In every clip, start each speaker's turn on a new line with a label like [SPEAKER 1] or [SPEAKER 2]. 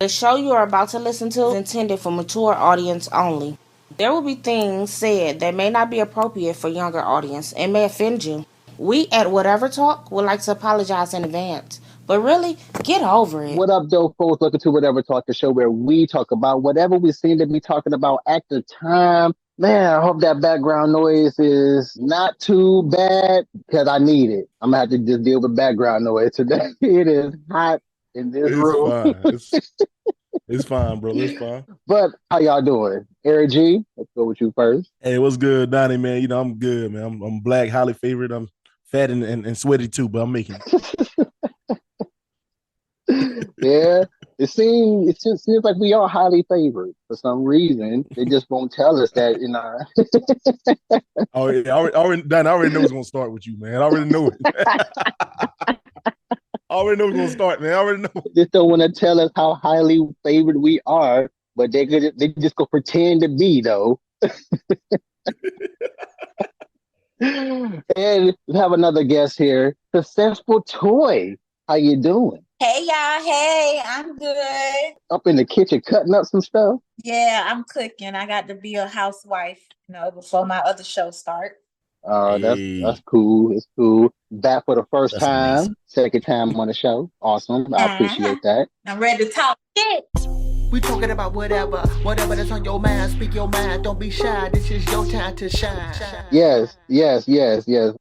[SPEAKER 1] The show you are about to listen to is intended for mature audience only. There will be things said that may not be appropriate for younger audience and may offend you. We at Whatever Talk would like to apologize in advance. But really, get over it.
[SPEAKER 2] What up, dope folks? Welcome to Whatever Talk, the show where we talk about whatever we seem to be talking about at the time. Man, I hope that background noise is not too bad because I need it. I'm gonna have to just deal with background noise today. It is hot in this
[SPEAKER 3] It's
[SPEAKER 2] room.
[SPEAKER 3] fine. It's fine, bro. It's fine.
[SPEAKER 2] But how y'all doing? Eric G, let's go with you first.
[SPEAKER 3] Hey, what's good, Donnie, man? You know, I'm good, man. I'm black, highly favored. I'm fat and sweaty too, but I'm making it.
[SPEAKER 2] Yeah, it just seems like we are highly favored for some reason. They just won't tell us that, you know.
[SPEAKER 3] Oh, yeah, Donnie, I already know it's gonna start with you, man. I already know it. I already know it's gonna start, man. I already know.
[SPEAKER 2] They just don't want to tell us how highly favored we are, but they just go pretend to be though. And we have another guest here, Successful Toy. How you doing?
[SPEAKER 4] Hey y'all, hey, I'm good.
[SPEAKER 2] Up in the kitchen cutting up some stuff?
[SPEAKER 4] Yeah, I'm cooking. I got to be a housewife, before my other show start.
[SPEAKER 2] That's cool. It's cool. Back for the first
[SPEAKER 3] That's
[SPEAKER 2] time,
[SPEAKER 3] amazing.
[SPEAKER 2] second time on the show. Awesome. I appreciate that.
[SPEAKER 4] I'm ready to talk shit.
[SPEAKER 5] We talking about whatever that's on your mind. Speak your mind. Don't be shy. This is your time to shine.
[SPEAKER 2] Yes.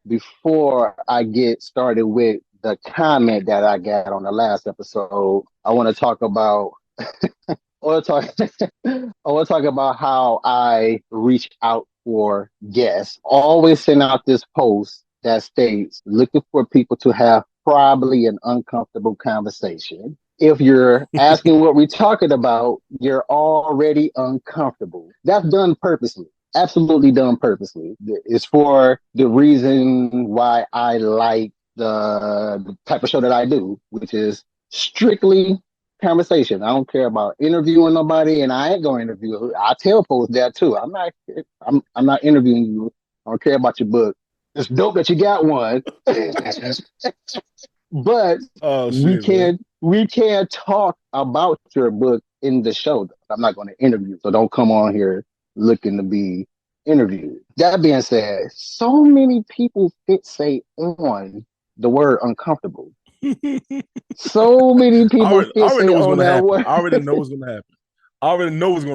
[SPEAKER 2] Before I get started with the comment that I got on the last episode, I want to talk about I want to talk about how I reach out for guests. Always send out this post that states looking for people to have probably an uncomfortable conversation. If you're asking what we're talking about, you're already uncomfortable. That's done purposely. Absolutely done purposely. It's for the reason why I like the type of show that I do, which is strictly conversation. I don't care about interviewing nobody, and I ain't gonna interview. I tell folks that too. I'm not interviewing you. I don't care about your book. It's dope that you got one. But we can't talk about your book in the show. I'm not going to interview, so don't come on here looking to be interviewed. That being said, so many people fixate on the word uncomfortable. So many people fixate on that word.
[SPEAKER 3] I already know what's going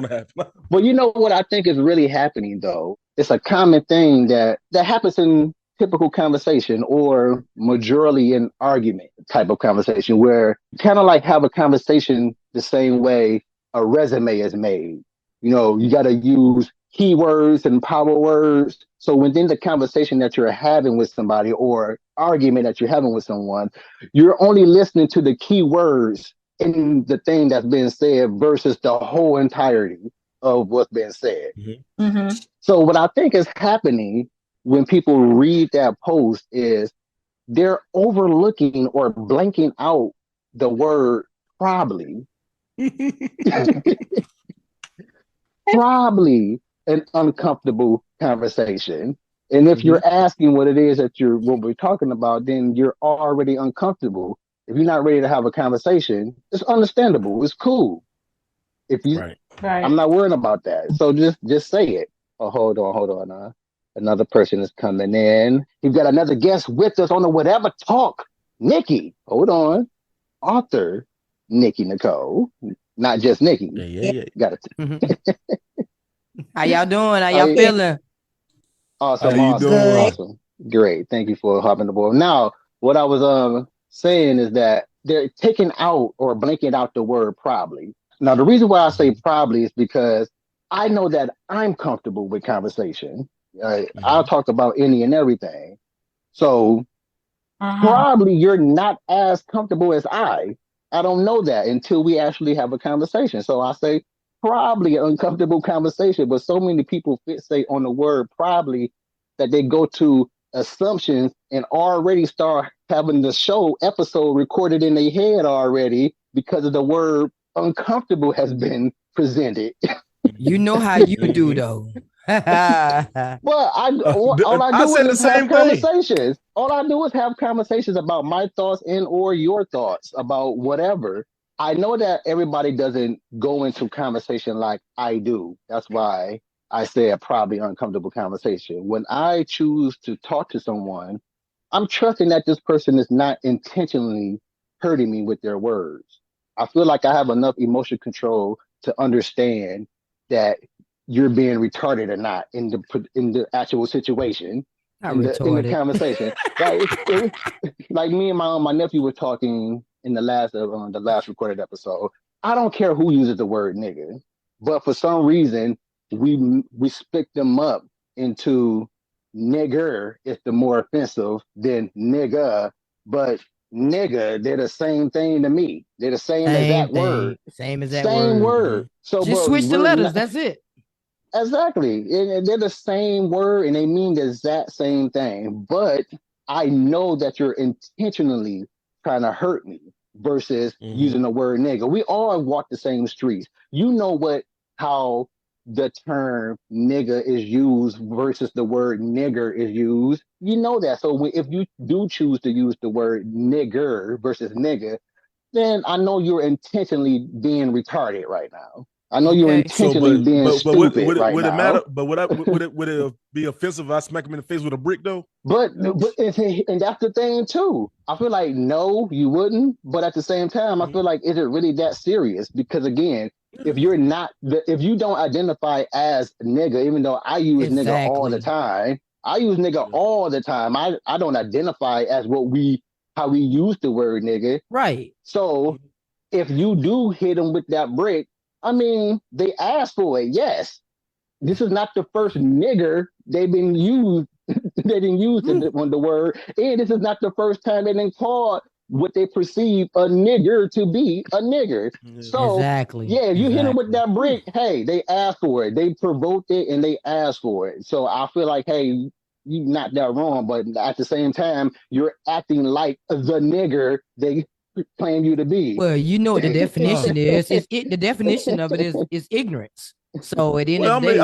[SPEAKER 3] to happen.
[SPEAKER 2] But you know what I think is really happening, though? It's a common thing that happens in typical conversation or majorly in argument type of conversation where you kind of like have a conversation the same way a resume is made. You know, you got to use keywords and power words. So within the conversation that you're having with somebody or argument that you're having with someone, you're only listening to the keywords in the thing that's being said versus the whole entirety of what's being said.
[SPEAKER 4] Mm-hmm. Mm-hmm.
[SPEAKER 2] So what I think is happening when people read that post is they're overlooking or blanking out the word probably. Probably an uncomfortable conversation. And if you're asking what it is what we're talking about, then you're already uncomfortable. If you're not ready to have a conversation, it's understandable. It's cool. If you,
[SPEAKER 4] right.
[SPEAKER 2] I'm not worrying about that. So just say it. Oh, hold on. Another person is coming in. We've got another guest with us on the Whatever Talk. Nikkie, hold on. Author Nikkie Nicole, not just Nikkie.
[SPEAKER 3] Yeah.
[SPEAKER 2] Got it.
[SPEAKER 5] How y'all doing? How y'all feeling?
[SPEAKER 2] Awesome.
[SPEAKER 3] How you doing?
[SPEAKER 2] Awesome. Great. Thank you for hopping aboard. Now, what I was saying is that they're taking out or blanking out the word probably. Now, the reason why I say probably is because I know that I'm comfortable with conversation. I'll talk about any and everything. So probably you're not as comfortable as I. I don't know that until we actually have a conversation. So I say probably an uncomfortable conversation, but so many people fixate on the word probably that they go to assumptions and already start having the show episode recorded in their head already because of the word uncomfortable has been presented.
[SPEAKER 5] You know how you do though.
[SPEAKER 2] Well, all I do is have conversations. All I do is have conversations about my thoughts and or your thoughts about whatever. I know that everybody doesn't go into conversation like I do. That's why I say a probably uncomfortable conversation. When I choose to talk to someone, I'm trusting that this person is not intentionally hurting me with their words. I feel like I have enough emotional control to understand that you're being retarded or not in the actual situation,
[SPEAKER 6] Not
[SPEAKER 2] in the
[SPEAKER 6] retarded.
[SPEAKER 2] conversation. Like me and my nephew were talking in the last recorded episode. I don't care who uses the word nigga, but for some reason we split them up into nigger is the more offensive than nigga, but nigga, they're the same thing to me. They're the same
[SPEAKER 6] Same
[SPEAKER 2] exact
[SPEAKER 6] thing.
[SPEAKER 2] word.
[SPEAKER 6] Same exact
[SPEAKER 2] Same
[SPEAKER 6] word.
[SPEAKER 2] word. So
[SPEAKER 6] Just
[SPEAKER 2] but
[SPEAKER 6] switch the
[SPEAKER 2] we're
[SPEAKER 6] letters.
[SPEAKER 2] not
[SPEAKER 6] That's it.
[SPEAKER 2] exactly. They're the same word and they mean the exact same thing. But I know that you're intentionally trying to hurt me versus using the word nigga. We all walk the same streets. You know how the term nigga is used versus the word nigger is used. You know that. So if you do choose to use the word nigger versus nigga, then I know you're intentionally being retarded right now. I know you're
[SPEAKER 6] Okay.
[SPEAKER 3] So,
[SPEAKER 2] intentionally being stupid right
[SPEAKER 3] would it
[SPEAKER 2] now.
[SPEAKER 3] matter? But would it be offensive if I smack him in the face with a brick though?
[SPEAKER 2] But and that's the thing too. I feel like no, you wouldn't. But at the same time, I feel like is it really that serious? Because again, if you don't identify as nigga, even though I use nigga all the
[SPEAKER 6] Exactly.
[SPEAKER 2] time, I use nigga all the time. I don't identify as how we use the word nigga.
[SPEAKER 6] Right.
[SPEAKER 2] So if you do hit them with that brick, I mean, they asked for it. Yes, this is not the first nigger they've been used. They didn't use the word, and this is not the first time they didn't call what they perceive a nigger to be a nigger. So
[SPEAKER 6] Exactly.
[SPEAKER 2] yeah, if you hit them with
[SPEAKER 6] Exactly.
[SPEAKER 2] that brick, hey, they asked for it. They provoked it and they asked for it. So I feel like, hey, you not that wrong, but at the same time, you're acting like the nigger they claim you to be.
[SPEAKER 6] Well, you know what the
[SPEAKER 3] Uh,
[SPEAKER 6] definition is. The definition of it is ignorance. So at the end of
[SPEAKER 3] well,
[SPEAKER 6] the day,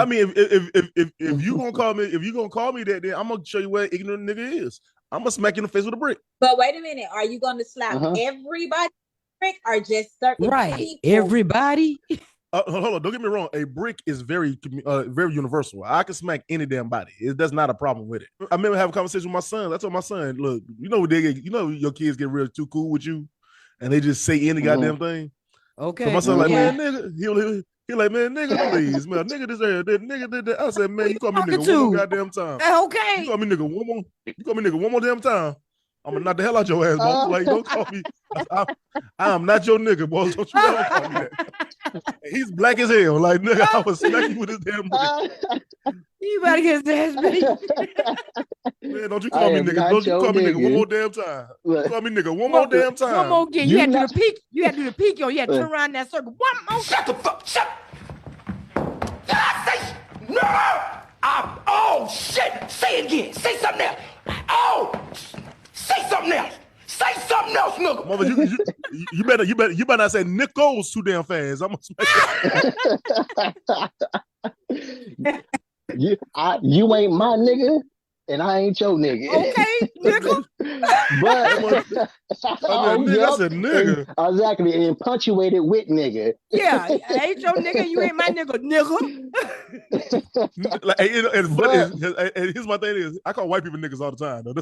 [SPEAKER 3] if you gonna call me that, then I'm gonna show you where ignorant nigga is. I'm gonna smack you in the face with a brick.
[SPEAKER 4] But wait a minute, are you going to slap
[SPEAKER 2] Uh-huh.
[SPEAKER 4] everybody brick or just certain
[SPEAKER 6] right,
[SPEAKER 4] people?
[SPEAKER 6] everybody.
[SPEAKER 3] Hold on, don't get me wrong. A brick is very universal. I can smack any damn body. That's not a problem with it. I remember having a conversation with my son. I told my son, look, you know your kids get real too cool with you, and they just say any goddamn thing.
[SPEAKER 6] Okay.
[SPEAKER 3] So my son like,
[SPEAKER 4] Yeah.
[SPEAKER 3] man, nigga, he like, man, nigga, please, man, nigga, this there, that nigga, that. I said, man, you call me
[SPEAKER 6] talking
[SPEAKER 3] nigga one more
[SPEAKER 6] to?
[SPEAKER 3] goddamn time.
[SPEAKER 6] Okay.
[SPEAKER 3] You call me nigga one more damn time. I'm gonna knock the hell out your ass, boy. Like, don't call me. I am not your nigga, boy. Don't you ever call me that. He's black as hell. Like, nigga, I was smacking with his damn brick.
[SPEAKER 6] You better get his ass
[SPEAKER 3] Man, don't you call me nigga. Don't you call me nigga one more damn time. You call me nigga one more damn time.
[SPEAKER 6] One more again. You had to do the peak. You had to do the peak. You had to turn around in that circle. One more.
[SPEAKER 5] Shut the fuck. Shut. Did I say no? Oh shit. Say it again. Say something else. Oh. Say something else. Say something else, nigga.
[SPEAKER 3] Mother, you better not say Nicole's too damn fast. I'm gonna
[SPEAKER 2] you ain't my nigga, and I ain't your nigga.
[SPEAKER 6] Okay, nigga.
[SPEAKER 2] But
[SPEAKER 3] I said nigga.
[SPEAKER 2] Exactly, and punctuated with nigga.
[SPEAKER 6] Yeah, I ain't your nigga. You ain't my nigga, nigga.
[SPEAKER 3] Like, it's funny. And here's my thing is, I call white people niggas all the time. Though.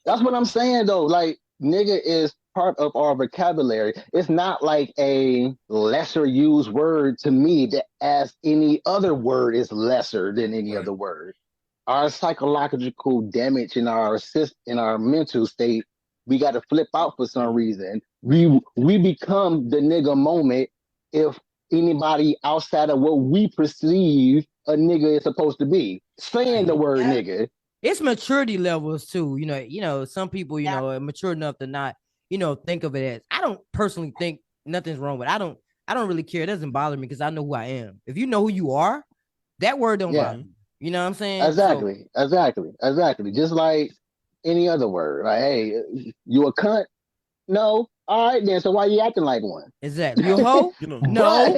[SPEAKER 2] That's what I'm saying though. Like nigga is part of our vocabulary. It's not like a lesser used word to me that as any other word is lesser than any other word. Our psychological damage in our mental state, we got to flip out for some reason. We become the nigga moment if anybody outside of what we perceive a nigga is supposed to be saying the word nigga.
[SPEAKER 6] It's maturity levels too. You know, some people, are mature enough to not, think of it as. I don't personally think nothing's wrong with it. I don't really care. It doesn't bother me because I know who I am. If you know who you are, that word don't bother me. You know what I'm saying?
[SPEAKER 2] Exactly. Just like any other word. Like, hey, you a cunt? No. All right then. So why you acting like one?
[SPEAKER 6] Exactly. You a hoe? No.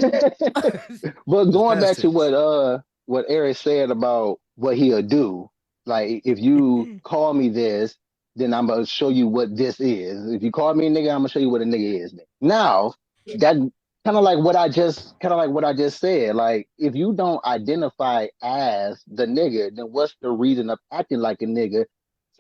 [SPEAKER 2] But going back to what Eric said about what he'll do. Like, if you call me this, then I'm gonna show you what this is. If you call me a nigga, I'm gonna show you what a nigga is. Now, that kind of like what I just said. Like, if you don't identify as the nigga, then what's the reason of acting like a nigga?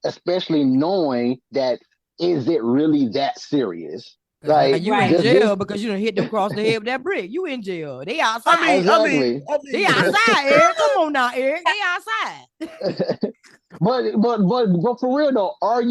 [SPEAKER 2] Especially knowing that, is it really that serious?
[SPEAKER 6] Because now
[SPEAKER 2] Like,
[SPEAKER 6] you in
[SPEAKER 2] just
[SPEAKER 6] jail because you done hit them across the head with that brick. You in jail. They outside.
[SPEAKER 2] exactly.
[SPEAKER 6] They outside, Eric. Come on now, Eric. They outside.
[SPEAKER 2] But for real though, are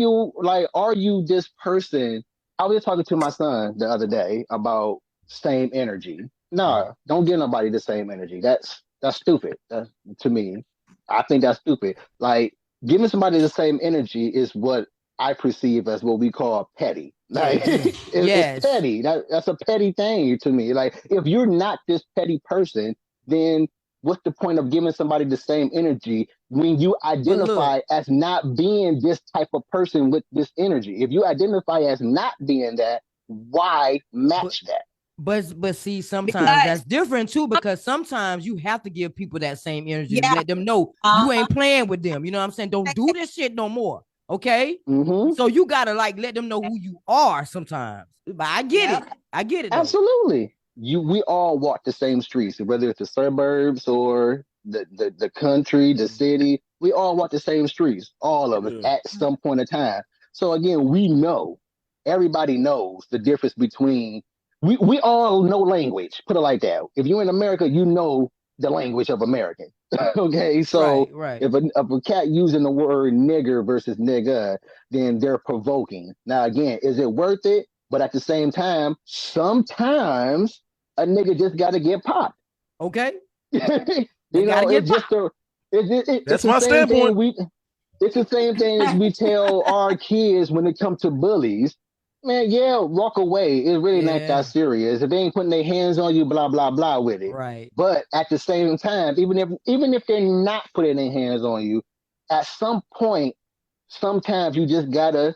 [SPEAKER 2] you this person? I was just talking to my son the other day about same energy. Nah, don't give nobody the same energy. That's stupid. To me, I think that's stupid. Like, giving somebody the same energy is what I perceive as what we call petty. Like,
[SPEAKER 6] Yes.
[SPEAKER 2] it's
[SPEAKER 6] Yes.
[SPEAKER 2] petty. That's a petty thing to me. Like, if you're not this petty person, then what's the point of giving somebody the same energy when you
[SPEAKER 6] But look,
[SPEAKER 2] identify as not being this type of person with this energy? If you identify as not being that, why
[SPEAKER 6] but
[SPEAKER 2] match that?
[SPEAKER 6] but see, sometimes
[SPEAKER 4] Because
[SPEAKER 6] that's different too, because sometimes you have to give people that same energy to
[SPEAKER 4] yeah,
[SPEAKER 6] let them know you
[SPEAKER 4] uh-huh.
[SPEAKER 6] ain't playing with them. You know what I'm saying? Don't do this shit no more. Okay.
[SPEAKER 2] Mm-hmm.
[SPEAKER 6] So you gotta like let them know who you are sometimes. But I get
[SPEAKER 4] Yeah.
[SPEAKER 6] it. I get it though.
[SPEAKER 2] Absolutely. We all walk the same streets, whether it's the suburbs or the country, the city. We all walk the same streets, all of us
[SPEAKER 3] Yeah.
[SPEAKER 2] at some point in time. So again, we know, everybody knows the difference between, we all know language, put it like that. If you're in America, you know the language of American. Okay, so
[SPEAKER 6] Right, right.
[SPEAKER 2] if a cat using the word nigger versus nigga, then they're provoking. Now again, is it worth it? But at the same time, sometimes a nigga just got to get popped.
[SPEAKER 6] Okay.
[SPEAKER 2] you
[SPEAKER 6] They gotta
[SPEAKER 2] know,
[SPEAKER 6] get
[SPEAKER 2] it's
[SPEAKER 6] popped.
[SPEAKER 2] just it's
[SPEAKER 3] That's
[SPEAKER 2] the
[SPEAKER 3] my
[SPEAKER 2] same thing
[SPEAKER 3] standpoint.
[SPEAKER 2] it's the same thing as we tell our kids when it comes to bullies. Man, yeah, walk away. It's really not
[SPEAKER 6] Yeah.
[SPEAKER 2] that serious. If they ain't putting their hands on you, blah blah blah with it.
[SPEAKER 6] Right.
[SPEAKER 2] But at the same time, even if they're not putting their hands on you, at some point, sometimes you just gotta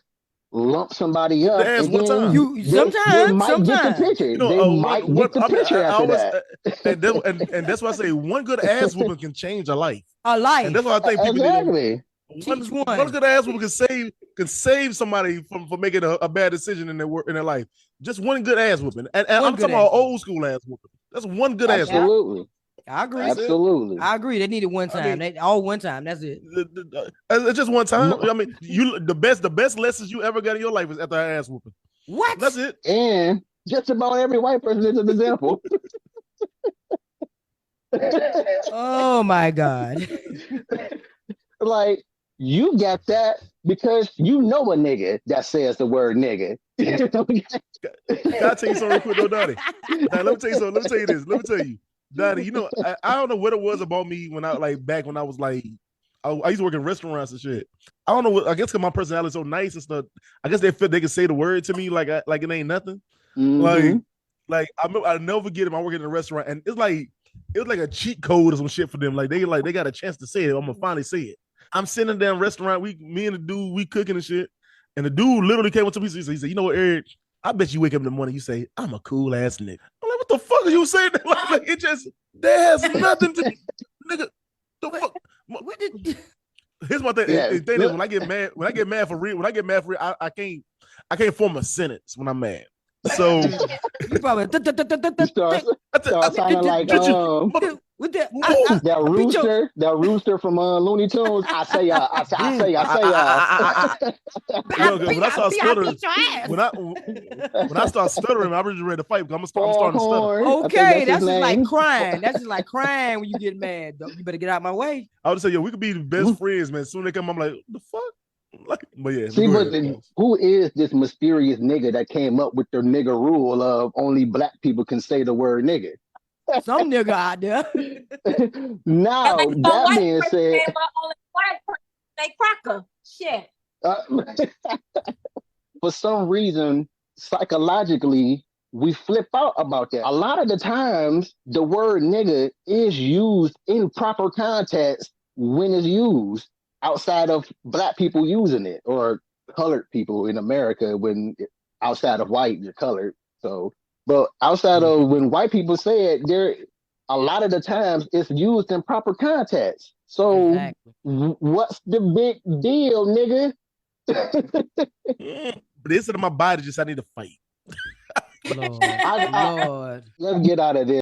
[SPEAKER 2] lump somebody
[SPEAKER 3] Whoop the
[SPEAKER 2] up,
[SPEAKER 3] ass
[SPEAKER 2] and
[SPEAKER 3] one
[SPEAKER 2] then
[SPEAKER 3] time.
[SPEAKER 6] You
[SPEAKER 2] they might get the
[SPEAKER 6] sometimes.
[SPEAKER 2] picture.
[SPEAKER 3] You know,
[SPEAKER 2] They
[SPEAKER 3] one
[SPEAKER 2] might
[SPEAKER 3] one.
[SPEAKER 2] get the
[SPEAKER 3] I mean,
[SPEAKER 2] picture
[SPEAKER 3] I
[SPEAKER 2] after
[SPEAKER 3] always
[SPEAKER 2] that.
[SPEAKER 3] and that's why I say one good ass whooping can change a life,
[SPEAKER 6] A
[SPEAKER 3] and that's
[SPEAKER 6] life.
[SPEAKER 3] why I think people need to
[SPEAKER 2] Exactly.
[SPEAKER 3] one
[SPEAKER 6] Teach
[SPEAKER 3] one
[SPEAKER 6] one.
[SPEAKER 3] good ass whooping can save somebody from making a bad decision in their work in their life. Just one good ass whooping, and
[SPEAKER 6] One
[SPEAKER 3] I'm
[SPEAKER 6] good
[SPEAKER 3] talking about
[SPEAKER 6] ass whooping.
[SPEAKER 3] old school ass whooping. That's one good ass
[SPEAKER 4] Yeah.
[SPEAKER 3] whooping.
[SPEAKER 2] Absolutely.
[SPEAKER 6] I agree.
[SPEAKER 3] That's it.
[SPEAKER 2] Absolutely.
[SPEAKER 6] I agree. They need it one
[SPEAKER 3] I
[SPEAKER 6] time.
[SPEAKER 3] mean,
[SPEAKER 6] They all one time. That's it.
[SPEAKER 3] it's just one time.
[SPEAKER 2] Mo-
[SPEAKER 3] I mean, the best lessons you ever got in your life is after an ass whooping. That's
[SPEAKER 6] What?
[SPEAKER 3] it.
[SPEAKER 2] And just about every white person is an example.
[SPEAKER 6] Oh my God.
[SPEAKER 2] Like, you got that because you know a nigga that says the word nigga.
[SPEAKER 3] Can I tell you something real quick, though, Donnie? Now, let me tell you something. Let me tell you this. Let me tell you, Donnie. You know, I don't know what it was about me when I like back when I was like, I used to work in restaurants and shit. I don't know what. I guess because my personality is so nice and stuff. I guess they feel they can say the word to me like it ain't nothing.
[SPEAKER 2] Mm-hmm.
[SPEAKER 3] I'll never forget it. I working in a restaurant and it was like a cheat code or some shit for them. They got a chance to say it. I'm gonna finally say it. I'm sitting down restaurant. Me and the dude, we cooking and shit. And the dude literally came up to me. He said, "You know what, Eric? I bet you wake up in the morning, you say, I'm a cool ass nigga." I'm like, what the fuck are you saying? Like, it just, that has nothing to, nigga, the
[SPEAKER 6] What,
[SPEAKER 3] fuck.
[SPEAKER 6] what did
[SPEAKER 3] Here's my thing.
[SPEAKER 2] Yeah.
[SPEAKER 3] The thing is, when I get mad for real, I can't form a sentence when I'm mad. So,
[SPEAKER 6] you probably
[SPEAKER 2] You start sounding like
[SPEAKER 3] get you,
[SPEAKER 6] with that
[SPEAKER 3] move.
[SPEAKER 2] that rooster from Looney Tunes. I say
[SPEAKER 3] Look, when I start stuttering,
[SPEAKER 6] beat your ass.
[SPEAKER 3] when I start stuttering, I'm just ready to fight because I'm starting to stutter.
[SPEAKER 2] Foghorn. I think
[SPEAKER 6] Okay,
[SPEAKER 2] that's
[SPEAKER 6] that's
[SPEAKER 2] his
[SPEAKER 6] just like
[SPEAKER 2] name.
[SPEAKER 6] crying. That's just like crying when you get mad. You better get out of my way.
[SPEAKER 3] I would say, yo, we could be the best friends, man. Soon they come, I'm like, the fuck? Like, but yeah,
[SPEAKER 2] See,
[SPEAKER 3] go
[SPEAKER 2] but
[SPEAKER 3] ahead.
[SPEAKER 2] who is this mysterious nigga that came up with the nigga rule of only black people can say the word nigga?
[SPEAKER 6] Some nigga out there.
[SPEAKER 2] Now,
[SPEAKER 4] Like,
[SPEAKER 2] that
[SPEAKER 4] white
[SPEAKER 2] being
[SPEAKER 4] person
[SPEAKER 2] said,
[SPEAKER 4] came up, only white person say cracker. Shit.
[SPEAKER 2] for some reason, psychologically, we flip out about that. A lot of the times, the word nigga is used in proper context when it's used outside of black people using it or colored people in America when outside of white, you're colored. So, but outside of when white people say it, there a lot of the times it's used in proper context. So,
[SPEAKER 6] Exactly.
[SPEAKER 2] what's the big deal, nigga?
[SPEAKER 3] But instead of my body, just I need to fight.
[SPEAKER 6] Lord, Lord.
[SPEAKER 2] Let's get out of this.